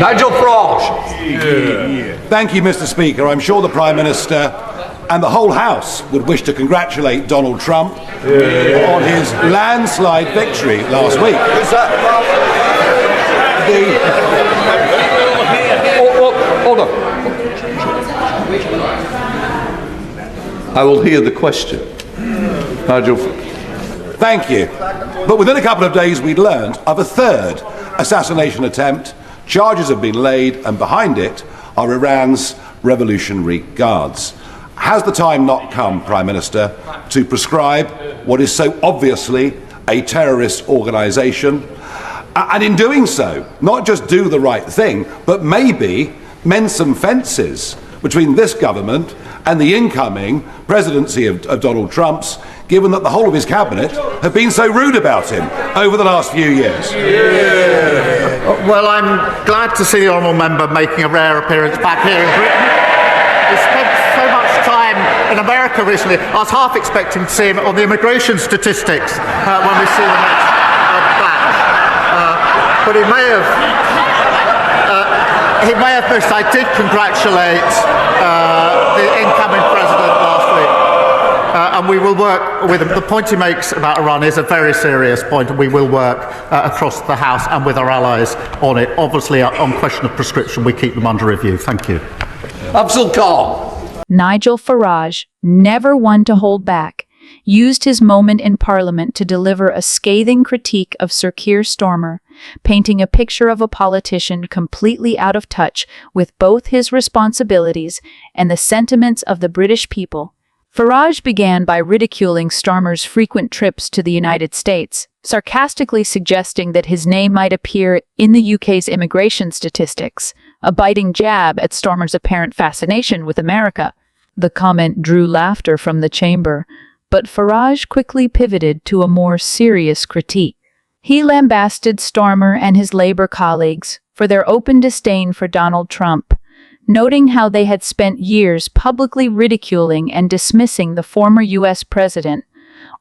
Nigel Farage. Thank you, Mr. Speaker. I'm sure the Prime Minister and the whole House would wish to congratulate Donald Trump on his landslide victory last week. Hold on. I will hear the question. Nigel. Thank you. But within a couple of days, we'd learned of a third assassination attempt. Charges have been laid, and behind it are Iran's Revolutionary Guards. Has the time not come, Prime Minister, to prescribe what is so obviously a terrorist organisation, and in doing so, not just do the right thing, but maybe mend some fences between this government and the incoming presidency of Donald Trump's, given that the whole of his cabinet have been so rude about him over the last few years? Well, I'm glad to see the honourable member making a rare appearance back here in Britain. He spent so much time in America recently. I was half expecting to see him on the immigration statistics when we see the next batch. But he may have missed. I did congratulate the incoming president last week. And we will work with him. The point he makes about Iran is a very serious point, and we will work across the House and with our allies on it. Obviously, on question of prescription, we keep them under review. Thank you. Abdul Kalam. Nigel Farage, never one to hold back, used his moment in Parliament to deliver a scathing critique of Sir Keir Starmer, painting a picture of a politician completely out of touch with both his responsibilities and the sentiments of the British people. Farage began by ridiculing Starmer's frequent trips to the United States, sarcastically suggesting that his name might appear in the UK's immigration statistics, a biting jab at Starmer's apparent fascination with America. The comment drew laughter from the chamber, but Farage quickly pivoted to a more serious critique. He lambasted Starmer and his Labour colleagues for their open disdain for Donald Trump, noting how they had spent years publicly ridiculing and dismissing the former U.S. president,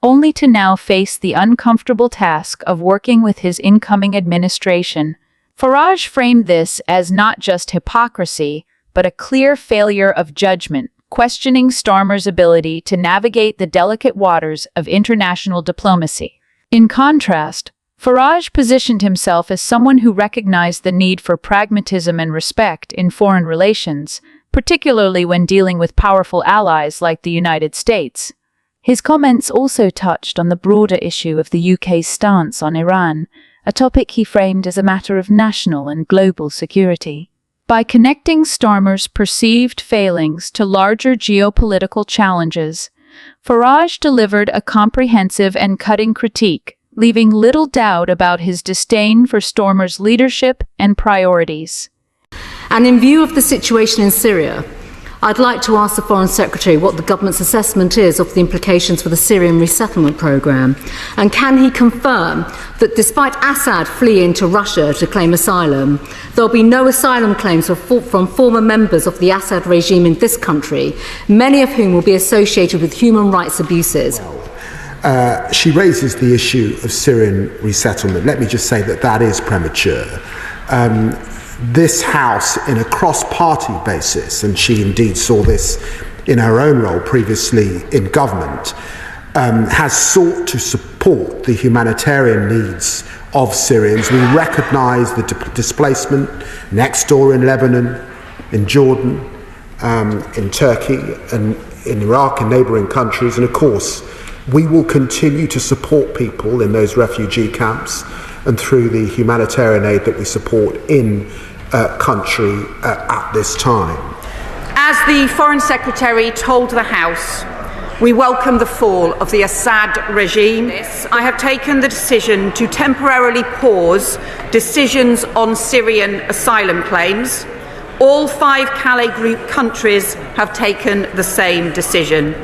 only to now face the uncomfortable task of working with his incoming administration. Farage framed this as not just hypocrisy, but a clear failure of judgment, questioning Starmer's ability to navigate the delicate waters of international diplomacy. In contrast, Farage positioned himself as someone who recognized the need for pragmatism and respect in foreign relations, particularly when dealing with powerful allies like the United States. His comments also touched on the broader issue of the UK's stance on Iran, a topic he framed as a matter of national and global security. By connecting Starmer's perceived failings to larger geopolitical challenges, Farage delivered a comprehensive and cutting critique, leaving little doubt about his disdain for Starmer's leadership and priorities. And in view of the situation in Syria, I'd like to ask the Foreign Secretary what the government's assessment is of the implications for the Syrian resettlement programme, and can he confirm that despite Assad fleeing to Russia to claim asylum, there will be no asylum claims from former members of the Assad regime in this country, many of whom will be associated with human rights abuses? She raises the issue of Syrian resettlement. Let me just say that that is premature. This House, in a cross-party basis, and she indeed saw this in her own role previously in government, has sought to support the humanitarian needs of Syrians. We recognise the displacement next door in Lebanon, in Jordan, in Turkey, and in Iraq and neighbouring countries, and of course we will continue to support people in those refugee camps and through the humanitarian aid that we support in country at this time. As the Foreign Secretary told the House, we welcome the fall of the Assad regime. I have taken the decision to temporarily pause decisions on Syrian asylum claims. All 5 Calais Group countries have taken the same decision.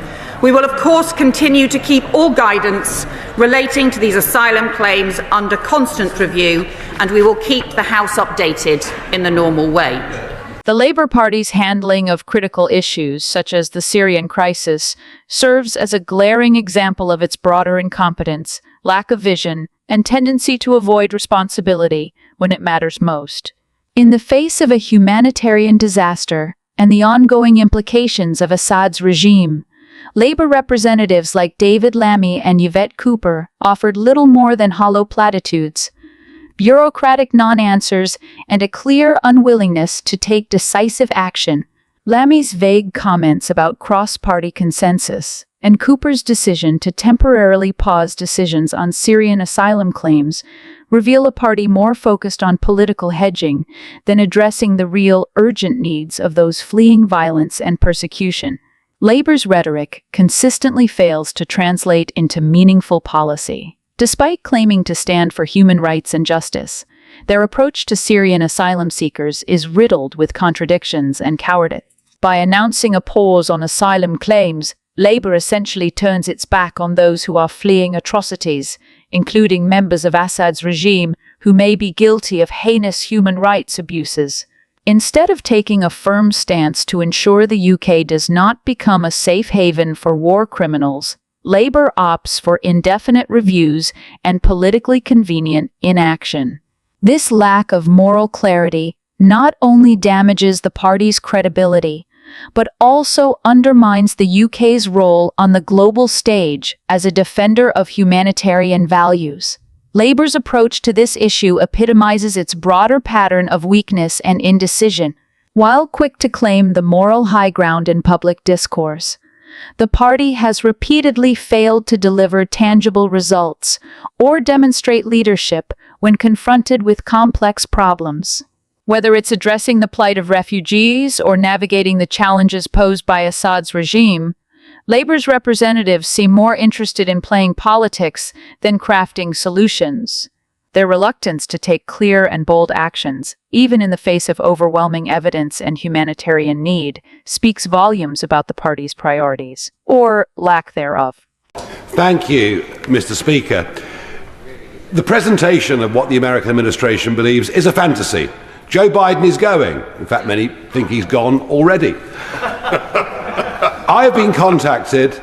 We will, of course, continue to keep all guidance relating to these asylum claims under constant review, and we will keep the House updated in the normal way. The Labour Party's handling of critical issues, such as the Syrian crisis, serves as a glaring example of its broader incompetence, lack of vision, and tendency to avoid responsibility when it matters most. In the face of a humanitarian disaster and the ongoing implications of Assad's regime, Labour representatives like David Lammy and Yvette Cooper offered little more than hollow platitudes, bureaucratic non-answers, and a clear unwillingness to take decisive action. Lammy's vague comments about cross-party consensus and Cooper's decision to temporarily pause decisions on Syrian asylum claims reveal a party more focused on political hedging than addressing the real, urgent needs of those fleeing violence and persecution. Labour's rhetoric consistently fails to translate into meaningful policy. Despite claiming to stand for human rights and justice, their approach to Syrian asylum seekers is riddled with contradictions and cowardice. By announcing a pause on asylum claims, Labour essentially turns its back on those who are fleeing atrocities, including members of Assad's regime who may be guilty of heinous human rights abuses. Instead of taking a firm stance to ensure the UK does not become a safe haven for war criminals, Labour opts for indefinite reviews and politically convenient inaction. This lack of moral clarity not only damages the party's credibility, but also undermines the UK's role on the global stage as a defender of humanitarian values. Labour's approach to this issue epitomizes its broader pattern of weakness and indecision. While quick to claim the moral high ground in public discourse, the party has repeatedly failed to deliver tangible results or demonstrate leadership when confronted with complex problems. Whether it's addressing the plight of refugees or navigating the challenges posed by Assad's regime, Labour's representatives seem more interested in playing politics than crafting solutions. Their reluctance to take clear and bold actions, even in the face of overwhelming evidence and humanitarian need, speaks volumes about the party's priorities, or lack thereof. Thank you, Mr. Speaker. The presentation of what the American administration believes is a fantasy. Joe Biden is going. In fact, many think he's gone already. I have been contacted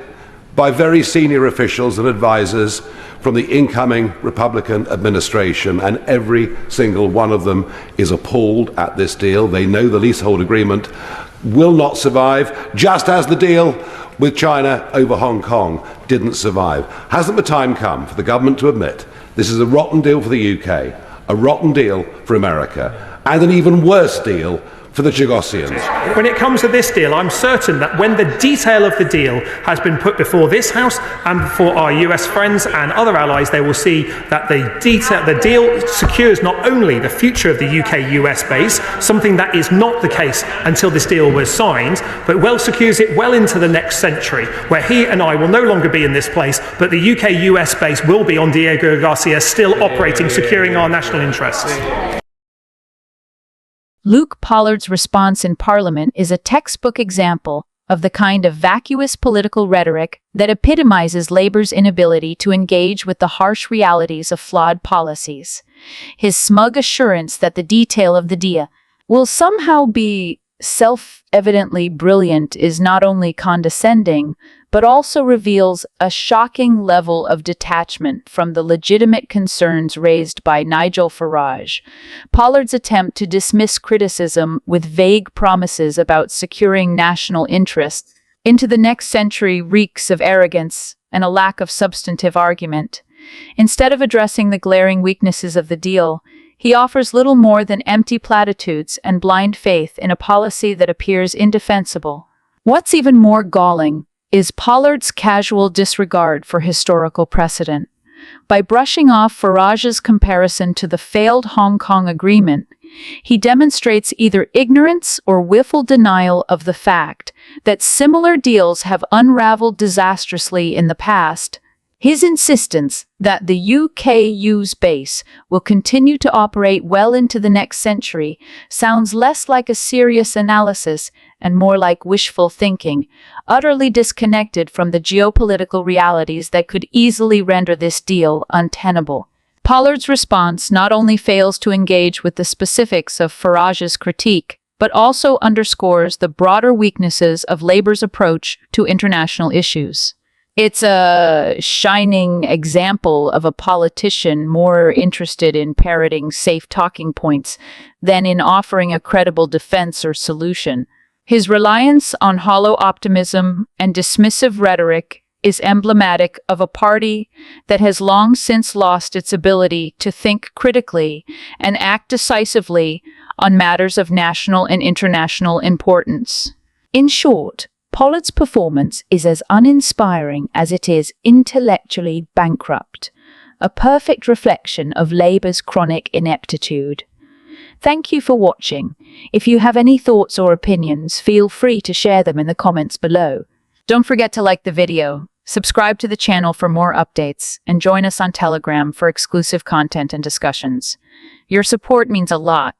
by very senior officials and advisors from the incoming Republican administration, and every single one of them is appalled at this deal. They know the leasehold agreement will not survive, just as the deal with China over Hong Kong didn't survive. Hasn't the time come for the government to admit this is a rotten deal for the UK, a rotten deal for America, and an even worse deal for the Chagossians? When it comes to this deal, I'm certain that when the detail of the deal has been put before this House and before our US friends and other allies, they will see that the deal secures not only the future of the UK-US base, something that is not the case until this deal was signed, but secures it well into the next century, where he and I will no longer be in this place, but the UK-US base will be on Diego Garcia, still operating, securing our national interests. Luke Pollard's response in Parliament is a textbook example of the kind of vacuous political rhetoric that epitomizes Labour's inability to engage with the harsh realities of flawed policies. His smug assurance that the detail of the deal will somehow be self-evidently brilliant is not only condescending, but also reveals a shocking level of detachment from the legitimate concerns raised by Nigel Farage. Pollard's attempt to dismiss criticism with vague promises about securing national interests into the next century reeks of arrogance and a lack of substantive argument. Instead of addressing the glaring weaknesses of the deal, he offers little more than empty platitudes and blind faith in a policy that appears indefensible. What's even more galling is Pollard's casual disregard for historical precedent. By brushing off Farage's comparison to the failed Hong Kong agreement, he demonstrates either ignorance or willful denial of the fact that similar deals have unraveled disastrously in the past. His insistence that the UK's base will continue to operate well into the next century sounds less like a serious analysis and more like wishful thinking, utterly disconnected from the geopolitical realities that could easily render this deal untenable. Pollard's response not only fails to engage with the specifics of Farage's critique, but also underscores the broader weaknesses of Labour's approach to international issues. It's a shining example of a politician more interested in parroting safe talking points than in offering a credible defense or solution. His reliance on hollow optimism and dismissive rhetoric is emblematic of a party that has long since lost its ability to think critically and act decisively on matters of national and international importance. In short, Pollard's performance is as uninspiring as it is intellectually bankrupt, a perfect reflection of Labour's chronic ineptitude. Thank you for watching. If you have any thoughts or opinions, feel free to share them in the comments below. Don't forget to like the video, subscribe to the channel for more updates, and join us on Telegram for exclusive content and discussions. Your support means a lot,